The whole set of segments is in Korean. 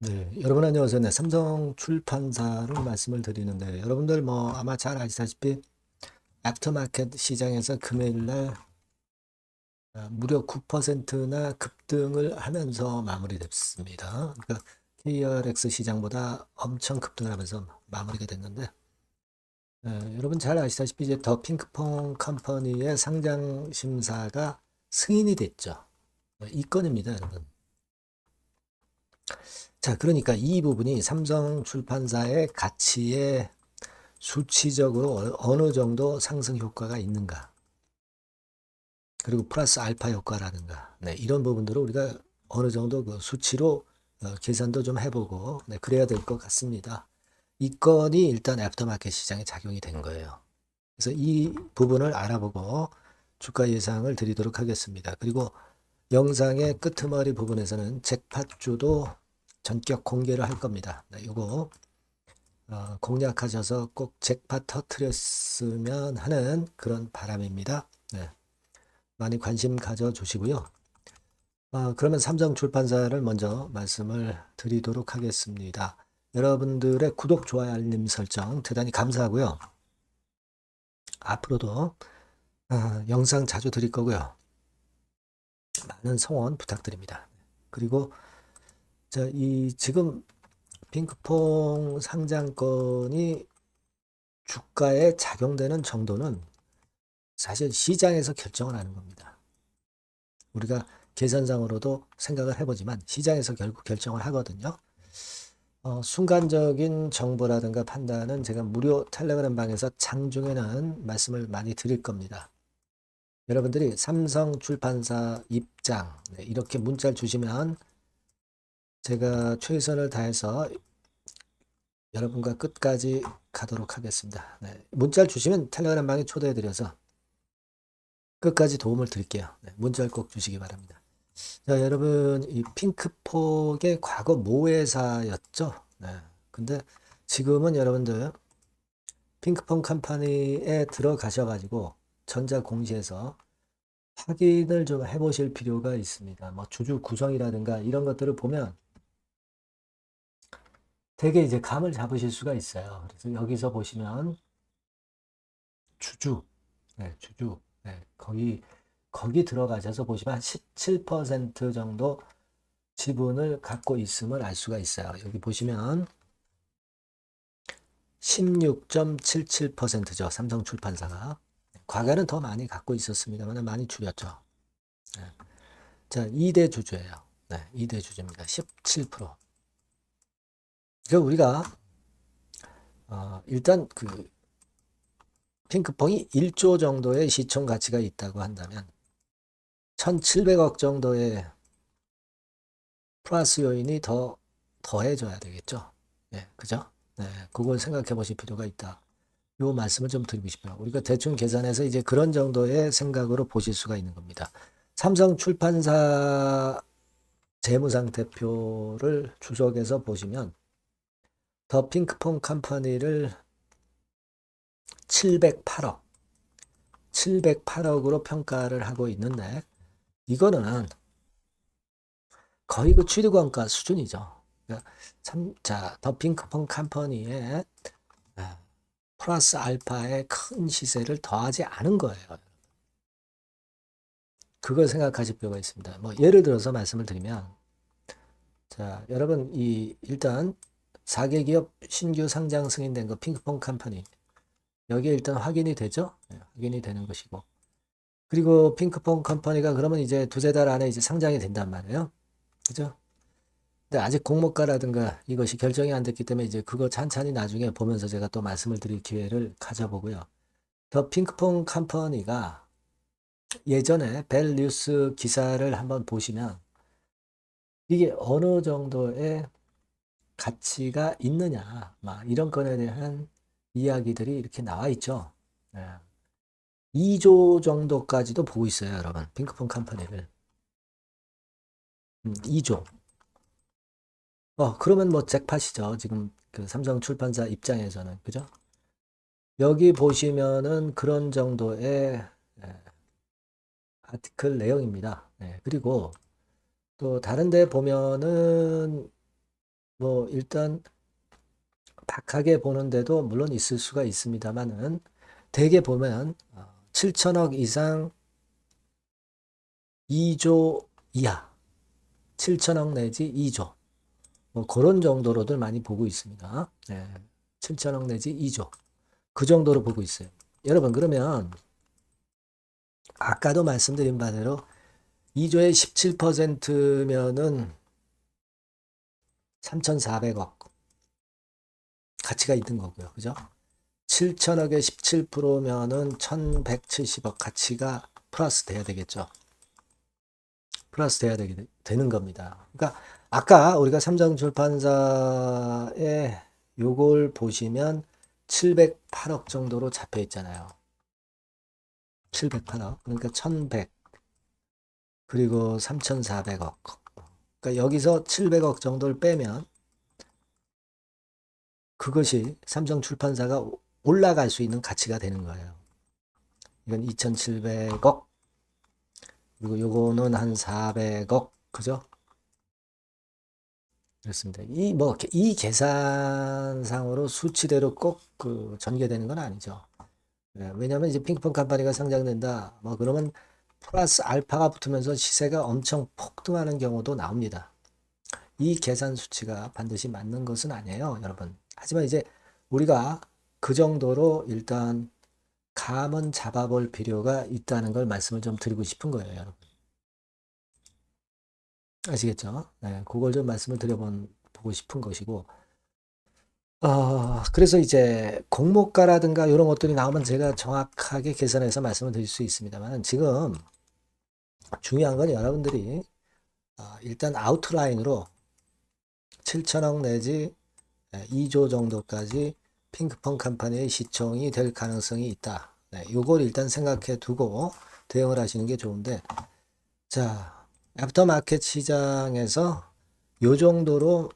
네, 여러분 안녕하세요. 네, 삼성 출판사를 말씀을 드리는데 여러분들 뭐 아마 잘 아시다시피 애프터마켓 시장에서 금요일 날 무려 9%나 급등을 하면서 마무리됐습니다. 그러니까 KRX 시장보다 엄청 급등을 하면서 마무리가 됐는데 여러분 잘 아시다시피 이제 더 핑크퐁 컴퍼니의 상장 심사가 승인이 됐죠. 이 건입니다, 여러분. 자, 그러니까 이 부분이 삼성 출판사의 가치에 수치적으로 어느 정도 상승 효과가 있는가, 그리고 플러스 알파 효과라든가, 네, 이런 부분들을 우리가 어느 정도 그 수치로 계산도 좀 해보고, 네, 그래야 될 것 같습니다. 이 건이 일단 애프터마켓 시장에 작용이 된 거예요. 그래서 이 부분을 알아보고 주가 예상을 드리도록 하겠습니다. 그리고 영상의 끄트머리 부분에서는 잭팟주도 전격 공개를 할 겁니다. 네, 요거 공략하셔서 꼭 잭팟 터트렸으면 하는 그런 바람입니다. 네, 많이 관심 가져주시고요. 그러면 삼성 출판사를 먼저 말씀을 드리도록 하겠습니다. 여러분들의 구독, 좋아요, 알림 설정 대단히 감사하고요. 앞으로도 영상 자주 드릴 거고요. 많은 성원 부탁드립니다. 그리고 이 지금 핑크퐁 상장권이 주가에 작용되는 정도는 사실 시장에서 결정을 하는 겁니다. 우리가 계산상으로도 생각을 해보지만 시장에서 결국 결정을 하거든요. 순간적인 정보라든가 판단은 제가 무료 텔레그램 방에서 장중에는 말씀을 많이 드릴 겁니다. 여러분들이 삼성 출판사 입장, 네, 이렇게 문자를 주시면 제가 최선을 다해서 여러분과 끝까지 가도록 하겠습니다. 네, 문자를 주시면 텔레그램 방에 초대해드려서 끝까지 도움을 드릴게요. 네, 문자를 꼭 주시기 바랍니다. 자, 여러분, 이 핑크퐁의 과거 모회사였죠. 네. 근데 지금은 여러분들 핑크퐁 컴퍼니에 들어가셔가지고 전자공시에서 확인을 좀 해보실 필요가 있습니다. 뭐 주주 구성이라든가 이런 것들을 보면 되게 이제 감을 잡으실 수가 있어요. 그래서 여기서 보시면 주주, 네, 주주, 네, 거기 들어가셔서 보시면 한 17% 정도 지분을 갖고 있음을 알 수가 있어요. 여기 보시면 16.77%죠. 삼성출판사가. 과거에는 더 많이 갖고 있었습니다만 많이 줄였죠. 네. 자, 2대 주주예요. 네, 2대 주주입니다. 17%. 그러니까 우리가 일단 그 핑크퐁이 1조 정도의 시총 가치가 있다고 한다면 1,700억 정도의 플러스 요인이 더해져야 되겠죠. 네, 그죠? 네, 그걸 생각해 보실 필요가 있다. 요 말씀을 좀 드리고 싶어요. 우리가 대충 계산해서 이제 그런 정도의 생각으로 보실 수가 있는 겁니다. 삼성 출판사 재무상태표를 주석에서 보시면 더 핑크퐁 컴퍼니를 708억, 708억으로 평가를 하고 있는데 이거는 거의 그 취득원가 수준이죠. 그러니까 자, 더 핑크퐁 컴퍼니의 플러스 알파의 큰 시세를 더하지 않은 거예요. 그걸 생각하실 필요가 있습니다. 뭐 예를 들어서 말씀을 드리면 자, 여러분 일단 4개 기업 신규 상장 승인된 거 핑크퐁 컴퍼니 여기에 일단 확인이 되죠? 네, 확인이 되는 것이고 그리고 핑크퐁 컴퍼니가 그러면 이제 두세 달 안에 이제 상장이 된단 말이에요. 그죠? 근데 아직 공모가라든가 이것이 결정이 안 됐기 때문에 이제 그거 찬찬히 나중에 보면서 제가 또 말씀을 드릴 기회를 가져보고요. 더 핑크퐁 컴퍼니가 예전에 벨뉴스 기사를 한번 보시면 이게 어느 정도의 가치가 있느냐, 막 이런 건에 대한 이야기들이 이렇게 나와 있죠. 예. 2조 정도까지도 보고 있어요, 여러분. 핑크퐁 컴퍼니를. 2조. 그러면 뭐 잭팟이죠. 지금 그 삼성 출판사 입장에서는. 그죠? 여기 보시면은 그런 정도의 예, 아티클 내용입니다. 예, 그리고 또 다른 데 보면은 뭐 일단 박하게 보는데도 물론 있을 수가 있습니다만은 대개 보면 7천억 이상 2조 이하, 7천억 내지 2조 뭐 그런 정도로들 많이 보고 있습니다. 네, 7천억 내지 2조 그 정도로 보고 있어요. 여러분 그러면 아까도 말씀드린 바대로 2조의 17%면은 3,400억 가치가 있는 거고요. 그죠? 7천억의 17%면은 1,170억 가치가 플러스 돼야 되겠죠. 플러스 돼야 되는 겁니다. 그러니까 아까 우리가 삼성출판사의 요걸 보시면 708억 정도로 잡혀 있잖아요. 708억. 그러니까 1,100 그리고 3,400억. 그러니까 여기서 700억 정도를 빼면 그것이 삼성출판사가 올라갈 수 있는 가치가 되는 거예요. 이건 2,700억. 그리고 요거는 한 400억. 그죠? 그렇습니다. 이 계산상으로 수치대로 꼭 그 전개되는 건 아니죠. 왜냐하면 이제 핑크퐁 컴퍼니가 상장된다. 뭐 그러면 플러스 알파가 붙으면서 시세가 엄청 폭등하는 경우도 나옵니다. 이 계산 수치가 반드시 맞는 것은 아니에요, 여러분. 하지만 이제 우리가 그 정도로 일단 감은 잡아볼 필요가 있다는 걸 말씀을 좀 드리고 싶은 거예요, 여러분. 아시겠죠? 네, 그걸 좀 말씀을 드려보고 싶은 것이고, 그래서 이제 공모가라든가 이런 것들이 나오면 제가 정확하게 계산해서 말씀을 드릴 수 있습니다만, 지금 중요한 건 여러분들이 일단 아웃라인으로 7천억 내지 2조 정도까지 핑크퐁 컴퍼니의 시총이 될 가능성이 있다. 네, 요걸 일단 생각해 두고 대응을 하시는 게 좋은데, 자, 애프터마켓 시장에서 요 정도로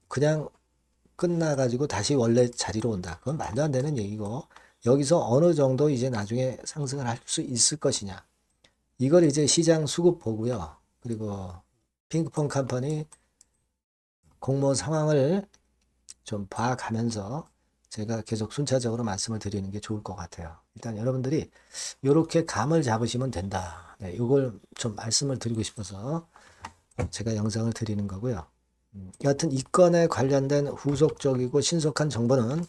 그냥 끝나가지고 다시 원래 자리로 온다. 그건 말도 안 되는 얘기고, 여기서 어느 정도 이제 나중에 상승을 할 수 있을 것이냐. 이걸 이제 시장 수급 보고요. 그리고 핑크퐁 컴퍼니 공모 상황을 좀 봐가면서 제가 계속 순차적으로 말씀을 드리는 게 좋을 것 같아요. 일단 여러분들이 이렇게 감을 잡으시면 된다. 네, 이걸 좀 말씀을 드리고 싶어서 제가 영상을 드리는 거고요. 여하튼 이 건에 관련된 후속적이고 신속한 정보는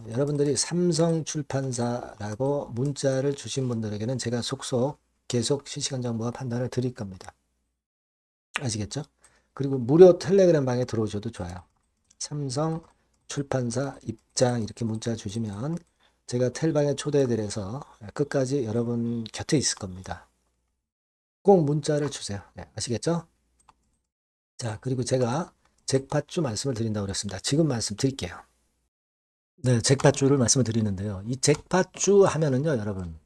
여러분들이 삼성출판사라고 문자를 주신 분들에게는 제가 속속 계속 실시간 정보와 판단을 드릴 겁니다. 아시겠죠? 그리고 무료 텔레그램 방에 들어오셔도 좋아요. 삼성출판사 입장 이렇게 문자 주시면 제가 텔방에 초대해드려서 끝까지 여러분 곁에 있을 겁니다. 꼭 문자를 주세요. 네, 아시겠죠? 자, 그리고 제가 잭팟주 말씀을 드린다고 그랬습니다. 지금 말씀드릴게요. 네, 잭팟주를 말씀을 드리는데요. 이 잭팟주 하면은요, 여러분,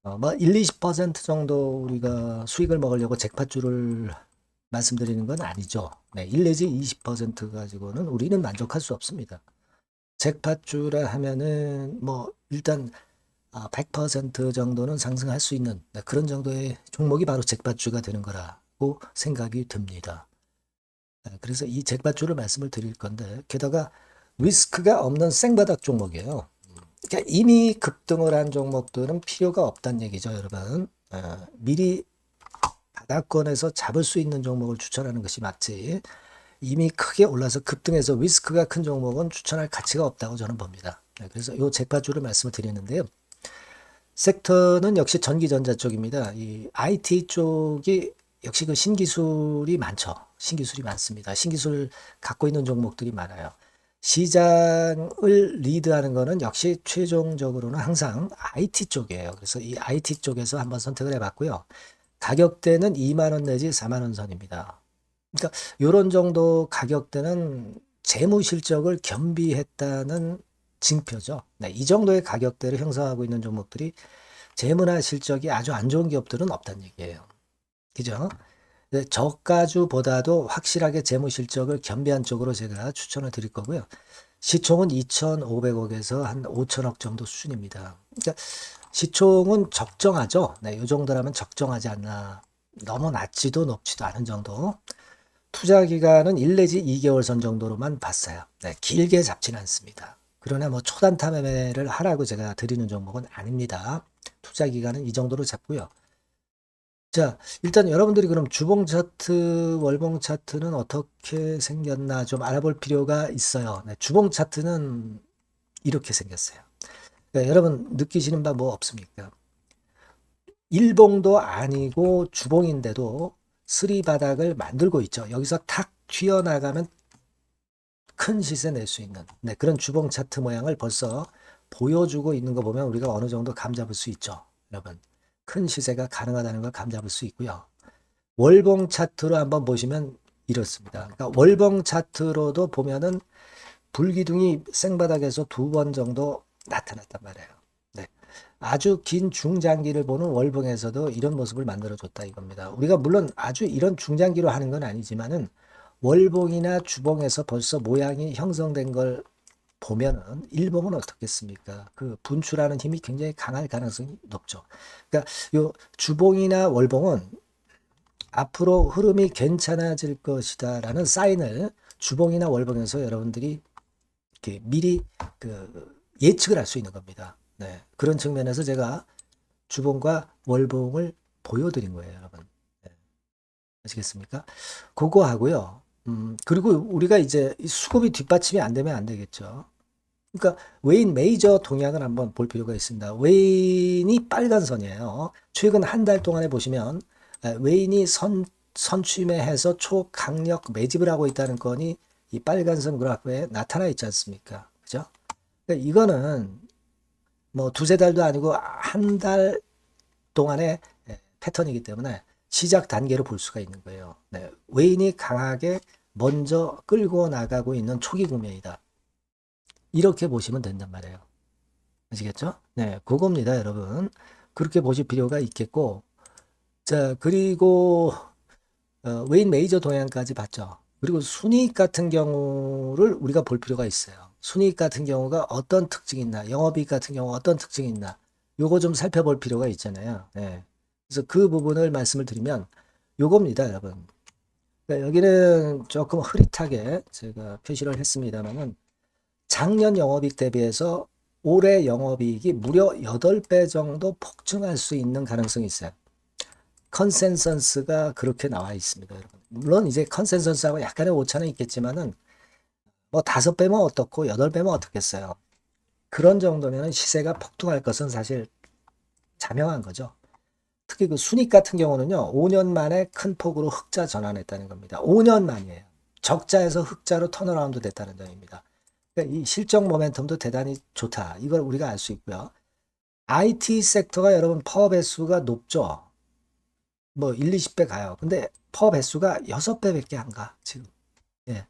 뭐 1, 20% 정도 우리가 수익을 먹으려고 잭팟주를 말씀드리는 건 아니죠. 네, 1 내지 20% 가지고는 우리는 만족할 수 없습니다. 잭팟주라 하면은 뭐 일단 100% 정도는 상승할 수 있는 그런 정도의 종목이 바로 잭팟주가 되는 거라고 생각이 듭니다. 그래서 이 잭팟주를 말씀을 드릴 건데 게다가 리스크가 없는 생바닥 종목이에요. 그러니까 이미 급등을 한 종목들은 필요가 없다는 얘기죠, 여러분. 미리 바닥권에서 잡을 수 있는 종목을 추천하는 것이 맞지. 이미 크게 올라서 급등해서 리스크가 큰 종목은 추천할 가치가 없다고 저는 봅니다. 그래서 이 잭팟주를 말씀을 드리는데요. 섹터는 역시 전기전자 쪽입니다. 이 IT 쪽이 역시 그 신기술이 많죠. 신기술이 많습니다. 신기술 갖고 있는 종목들이 많아요. 시장을 리드하는 거는 역시 최종적으로는 항상 IT 쪽이에요. 그래서 이 IT 쪽에서 한번 선택을 해봤고요. 가격대는 2만 원 내지 4만 원 선입니다. 그러니까 이런 정도 가격대는 재무 실적을 겸비했다는 징표죠. 네, 이 정도의 가격대를 형성하고 있는 종목들이 재무나 실적이 아주 안 좋은 기업들은 없다는 얘기예요. 그죠? 네, 저가주보다도 확실하게 재무 실적을 겸비한 쪽으로 제가 추천을 드릴 거고요. 시총은 2,500억에서 한 5천억 정도 수준입니다. 그러니까 시총은 적정하죠. 네, 이 정도라면 적정하지 않나. 너무 낮지도 높지도 않은 정도. 투자 기간은 1 내지 2개월 선 정도로만 봤어요. 네, 길게 잡지는 않습니다. 그러나 뭐 초단타 매매를 하라고 제가 드리는 종목은 아닙니다. 투자 기간은 이 정도로 잡고요. 자, 일단 여러분들이 그럼 주봉 차트, 월봉 차트는 어떻게 생겼나 좀 알아볼 필요가 있어요. 네, 주봉 차트는 이렇게 생겼어요. 네, 여러분 느끼시는 바 뭐 없습니까? 일봉도 아니고 주봉인데도 쓰리 바닥을 만들고 있죠. 여기서 탁 튀어나가면 큰 시세 낼 수 있는 그런 주봉 차트 모양을 벌써 보여주고 있는 거 보면 우리가 어느 정도 감잡을 수 있죠. 여러분 큰 시세가 가능하다는 걸 감잡을 수 있고요. 월봉 차트로 한번 보시면 이렇습니다. 그러니까 월봉 차트로도 보면은 불기둥이 생바닥에서 2번 정도 나타났단 말이에요. 네. 아주 긴 중장기를 보는 월봉에서도 이런 모습을 만들어줬다 이겁니다. 우리가 물론 아주 이런 중장기로 하는 건 아니지만은 월봉이나 주봉에서 벌써 모양이 형성된 걸 보면은 일봉은 어떻겠습니까? 그 분출하는 힘이 굉장히 강할 가능성이 높죠. 그러니까 요 주봉이나 월봉은 앞으로 흐름이 괜찮아질 것이다라는 사인을 주봉이나 월봉에서 여러분들이 이렇게 미리 예측을 할 수 있는 겁니다. 네, 그런 측면에서 제가 주봉과 월봉을 보여드린 거예요, 여러분. 네, 아시겠습니까? 그거 하고요. 그리고 우리가 이제 수급이 뒷받침이 안 되면 안 되겠죠. 그러니까 웨인 메이저 동향을 한번 볼 필요가 있습니다. 웨인이 빨간 선이에요. 최근 한 달 동안에 보시면 웨인이 선취매해서 초강력 매집을 하고 있다는 건이 이 빨간 선 그래프에 나타나 있지 않습니까? 그죠? 그러니까 이거는 뭐 두세 달도 아니고 한 달 동안의 패턴이기 때문에 시작 단계로 볼 수가 있는 거예요. 네, 웨인이 강하게 먼저 끌고 나가고 있는 초기 국면이다. 이렇게 보시면 된단 말이에요. 아시겠죠? 네, 그겁니다, 여러분. 그렇게 보실 필요가 있겠고, 자, 그리고 웨인 메이저 동향까지 봤죠. 그리고 순이익 같은 경우를 우리가 볼 필요가 있어요. 순이익 같은 경우가 어떤 특징이 있나, 영업이익 같은 경우 어떤 특징이 있나, 요거 좀 살펴볼 필요가 있잖아요. 네. 그래서 그 부분을 말씀을 드리면 요겁니다, 여러분. 그러니까 여기는 조금 흐릿하게 제가 표시를 했습니다만은 작년 영업이익 대비해서 올해 영업이익이 무려 8배 정도 폭증할 수 있는 가능성이 있어요. 컨센서스가 그렇게 나와 있습니다, 여러분. 물론 이제 컨센서스하고 약간의 오차는 있겠지만은 뭐 5배면 어떻고 8배면 어떻겠어요. 그런 정도면 시세가 폭등할 것은 사실 자명한 거죠. 특히 그 순익 같은 경우는요, 5년 만에 큰 폭으로 흑자 전환했다는 겁니다. 5년 만이에요. 적자에서 흑자로 턴어라운드 됐다는 점입니다. 그러니까 이 실적 모멘텀도 대단히 좋다. 이걸 우리가 알 수 있고요. IT 섹터가 여러분 퍼 배수가 높죠. 뭐 1, 20배 가요. 근데 퍼 배수가 6배밖에 안 가, 지금. 예.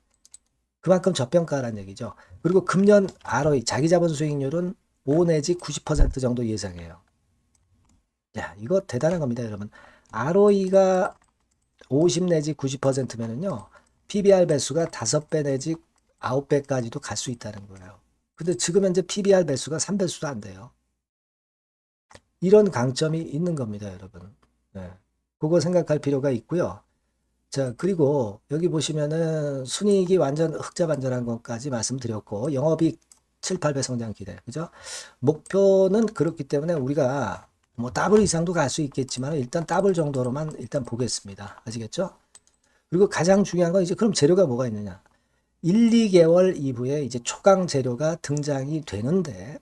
그만큼 저평가라는 얘기죠. 그리고 금년 ROE, 자기자본 수익률은 5 내지 90% 정도 예상해요. 야, 이거 대단한 겁니다, 여러분. ROE가 50 내지 90%면은요, PBR 배수가 5배 내지 9배까지도 갈 수 있다는 거예요. 근데 지금 현재 PBR 배수가 3배수도 안 돼요. 이런 강점이 있는 겁니다, 여러분. 네. 그거 생각할 필요가 있고요. 자, 그리고 여기 보시면은 순이익이 완전 흑자 반전한 것까지 말씀드렸고, 영업이익 7, 8배 성장 기대. 그죠? 목표는 그렇기 때문에 우리가 뭐 더블 이상도 갈 수 있겠지만 일단 더블 정도로만 일단 보겠습니다. 아시겠죠? 그리고 가장 중요한 건 이제 그럼 재료가 뭐가 있느냐? 1, 2개월 이후에 이제 초강 재료가 등장이 되는데,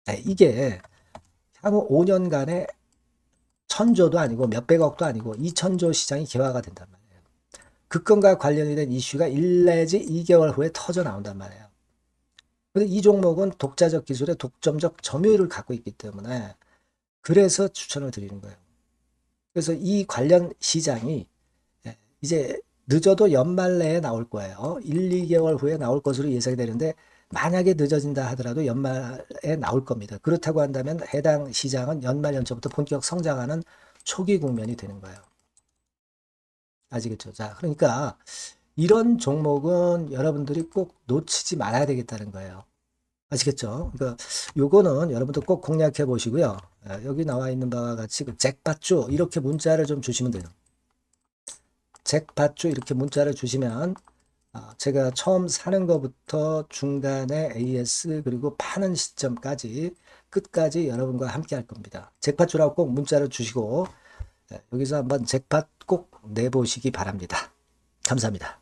네, 이게 향후 5년간의 천조도 아니고 몇백억도 아니고 2천조 시장이 개화가 된단 말이에요. 그 건과 관련이 된 이슈가 1 내지 2개월 후에 터져 나온단 말이에요. 근데 이 종목은 독자적 기술의 독점적 점유율을 갖고 있기 때문에 그래서 추천을 드리는 거예요. 그래서 이 관련 시장이 이제 늦어도 연말 내에 나올 거예요. 1, 2개월 후에 나올 것으로 예상이 되는데 만약에 늦어진다 하더라도 연말에 나올 겁니다. 그렇다고 한다면 해당 시장은 연말 연초부터 본격 성장하는 초기 국면이 되는 거예요. 아시겠죠? 자, 그러니까 이런 종목은 여러분들이 꼭 놓치지 말아야 되겠다는 거예요. 아시겠죠? 그러니까 요거는 여러분들 꼭 공략해 보시고요. 여기 나와 있는 바와 같이 그 잭팟주 이렇게 문자를 좀 주시면 돼요. 잭팟주 이렇게 문자를 주시면 제가 처음 사는 것부터 중간에 AS 그리고 파는 시점까지 끝까지 여러분과 함께 할 겁니다. 잭팟주라고 꼭 문자를 주시고 여기서 한번 잭팟 꼭 내보시기 바랍니다. 감사합니다.